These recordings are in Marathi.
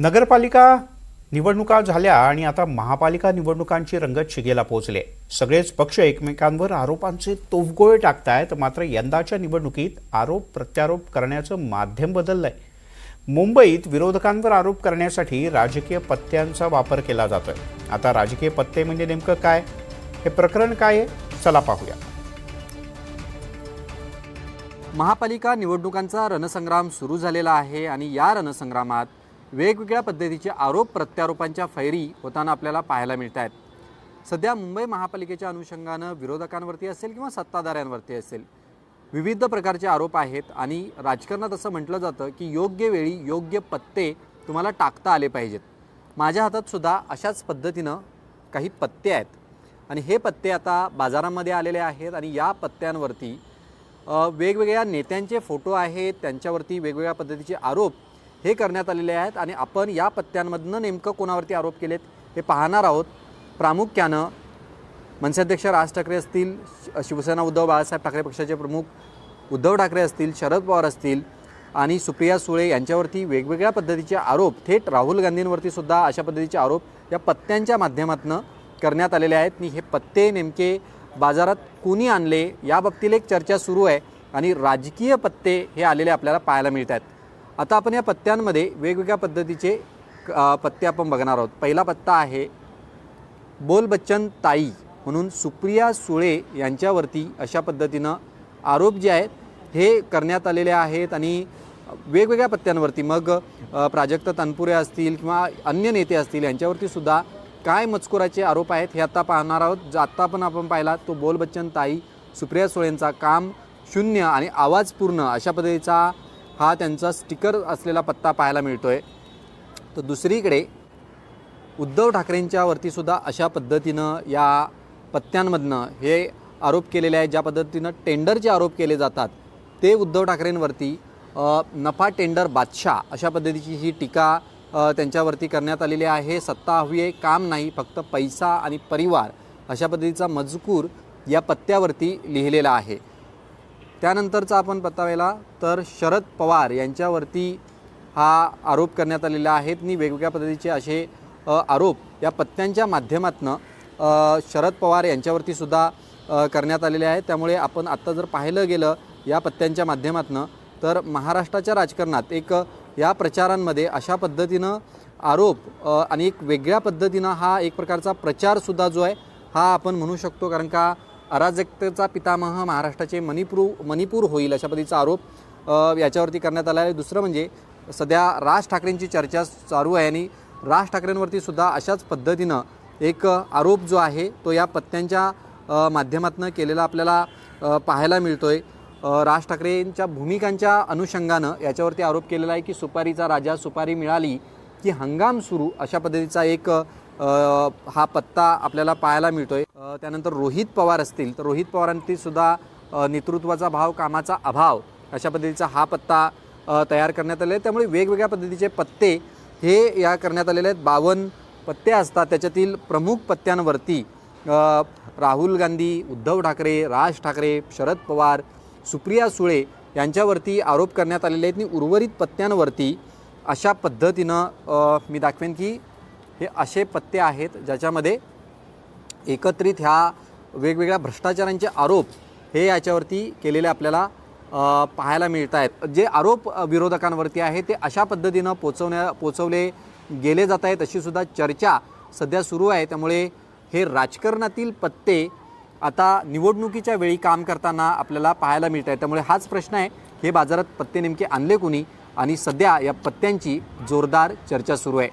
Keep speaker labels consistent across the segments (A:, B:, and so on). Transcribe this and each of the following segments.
A: नगरपालिका निवडणुका झाल्या आणि आता महापालिका निवडणुकांची रंगत शिगेला पोहोचले। सगळेच पक्ष एकमेकांवर आरोपांचे तोफगोळे टाकतायत। मात्र यंदाच्या निवडणुकीत आरोप प्रत्यारोप करण्याचं माध्यम बदललंय। मुंबईत विरोधकांवर आरोप करण्यासाठी राजकीय पत्त्यांचा वापर केला जातोय। आता राजकीय पत्ते म्हणजे नेमकं काय, हे प्रकरण काय आहे, चला पाहूया।
B: महापालिका निवडणुकांचा रणसंग्राम सुरू झालेला आहे आणि या रणसंग्रामात वेगवेगळ्या पद्धतीचे आरोप प्रत्यारोपांच्या फैरी होताना आपल्याला पाहायला मिळत आहेत। सध्या मुंबई महापालिकेच्या अनुषंगानं विरोधकांवरती असेल किंवा सत्ताधाऱ्यांवरती असेल विविध प्रकारचे आरोप आहेत आणि राजकारणात असं म्हटलं जातं की योग्य वेळी योग्य पत्ते तुम्हाला टाकता आले पाहिजेत। माझ्या हातात सुद्धा अशाच पद्धतीनं काही पत्ते आहेत आणि हे पत्ते आता बाजारामध्ये आलेले आहेत आणि या पत्त्यांवरती वेगवेगळ्या नेत्यांचे फोटो आहेत, त्यांच्यावरती वेगवेगळ्या पद्धतीचे आरोप हे करण्यात आलेले आहेत आणि आपण या पत्त्यांमधनं नेमकं कोणावरती आरोप केलेत हे पाहणार आहोत। प्रामुख्यानं मनसे अध्यक्ष राज ठाकरे असतील, शिवसेना उद्धव बाळासाहेब ठाकरे पक्षाचे प्रमुख उद्धव ठाकरे असतील, शरद पवार असतील आणि सुप्रिया सुळे यांच्यावरती वेगवेगळ्या पद्धतीचे आरोप, थेट राहुल गांधींवरती सुद्धा अशा पद्धतीचे आरोप या पत्त्यांच्या माध्यमातून करण्यात आलेले आहेत। आणि हे पत्ते नेमके बाजारात कोणी आणले याबाबतीत एक चर्चा सुरू आहे आणि राजकीय पत्ते हे आलेले आपल्याला पाहायला मिळत आहेत। आता आपण या पत्त्यांमध्ये वेगवेगळ्या पद्धतीचे पत्ते आपण बघणार आहोत। पहिला पत्ता आहे बोल बच्चन ताई म्हणून सुप्रिया सुळे यांच्यावरती अशा पद्धतीनं आरोप जे आहेत हे करण्यात आलेले आहेत आणि वेगवेगळ्या पत्त्यांवरती मग प्राजक्त तनपुरे असतील किंवा अन्य नेते असतील यांच्यावरती सुद्धा काय मजकुराचे आरोप आहेत हे आता पाहणार आहोत। आत्ता पण आपण पाहिला तो बोल बच्चन ताई सुप्रिया सुळेंचा काम शून्य आणि आवाज पूर्ण अशा पद्धतीचा हा त्यांचा स्टिकर असलेला पत्ता पाहायला मिळतोय। तर दुसरीकडे उद्धव ठाकरेंच्यावरती सुद्धा अशा पद्धतीनं या पत्त्यांमधनं हे आरोप केलेले आहेत। ज्या पद्धतीनं टेंडरचे आरोप केले जातात ते उद्धव ठाकरेंवरती नफा टेंडर बादशाह अशा पद्धतीची ही टीका त्यांच्यावरती करण्यात आलेली आहे। सत्ता हवी आहे, काम नाही, फक्त पैसा आणि परिवार अशा पद्धतीचा मजकूर या पत्त्यावरती लिहिलेला आहे। त्यानंतरचा आपण पत्ता पाहिला तर शरद पवार यांच्यावरती हा आरोप करण्यात आलेला आहे आणि वेगवेगळ्या पद्धतीचे असे आरोप या पत्त्यांच्या माध्यमातून शरद पवार यांच्यावरती सुद्धा करण्यात आलेले आहेत। त्यामुळे आपण आत्ता जर पाहिलं गेलं या पत्त्यांच्या माध्यमातून तर महाराष्ट्राच्या राजकारणात एक या प्रचारांमध्ये अशा पद्धतीनं आरोप आणि एक वेगळ्या पद्धतीनं हा एक प्रकारचा प्रचारसुद्धा जो आहे हा आपण म्हणू शकतो। कारण का अराजकतेचा पितामह महाराष्ट्राचे मणिपूर होईल अशा पद्धतीचा आरोप याच्यावरती करण्यात आला आहे। दुसरं म्हणजे सध्या राज ठाकरेंची चर्चा चालू आहे आणि राज ठाकरेंवरती सुद्धा अशाच पद्धतीनं एक आरोप जो आहे तो या पत्त्यांच्या माध्यमातून केलेला आपल्याला पाहायला मिळतोय। राज ठाकरेंच्या भूमिकांच्या अनुषंगानं याच्यावरती आरोप केलेला आहे की सुपारीचा राजा, सुपारी मिळाली की हंगाम सुरू अशा पद्धतीचा एक हा पत्ता आपल्याला पाहायला मिळतोय। त्यानंतर रोहित पवार असतील तर रोहित पवारांनी सुद्धा नेतृत्वाचा भाव, कामाचा अभाव अशा पद्धतीचा हा पत्ता तयार करण्यात आले आहे। त्यामुळे वेगवेगळ्या पद्धतीचे पत्ते हे या करण्यात आलेले आहेत। 52 पत्ते असतात, त्याच्यातील प्रमुख पत्त्यांवरती राहुल गांधी, उद्धव ठाकरे, राज ठाकरे, शरद पवार, सुप्रिया सुळे यांच्यावरती आरोप करण्यात आलेले आहेत आणि उर्वरित पत्त्यांवरती अशा पद्धतीनं मी दाखवेन की हे असे पत्ते आहेत ज्याच्यामध्ये एकत्रित ह्या वेगवेगळ्या भ्रष्टाचारांचे आरोप हे याच्यावरती केलेले आपल्याला पाहायला मिळत आहेत। जे आरोप विरोधकांवरती आहे ते अशा पद्धतीनं पोचवले गेले जात आहेत अशी सुद्धा चर्चा सध्या सुरू आहे। त्यामुळे हे राजकारणातील पत्ते आता निवडणुकीच्या वेळी काम करताना आपल्याला पाहायला मिळत आहे। त्यामुळे हाच प्रश्न आहे, हे बाजारात पत्ते नेमके आणले कोणी आणि सध्या या पत्त्यांची जोरदार चर्चा सुरू आहे।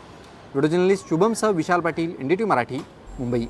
B: व्हिडिओ जर्नलिस्ट शुभम सह विशाल पाटील, NDTV मराठी, मुंबई।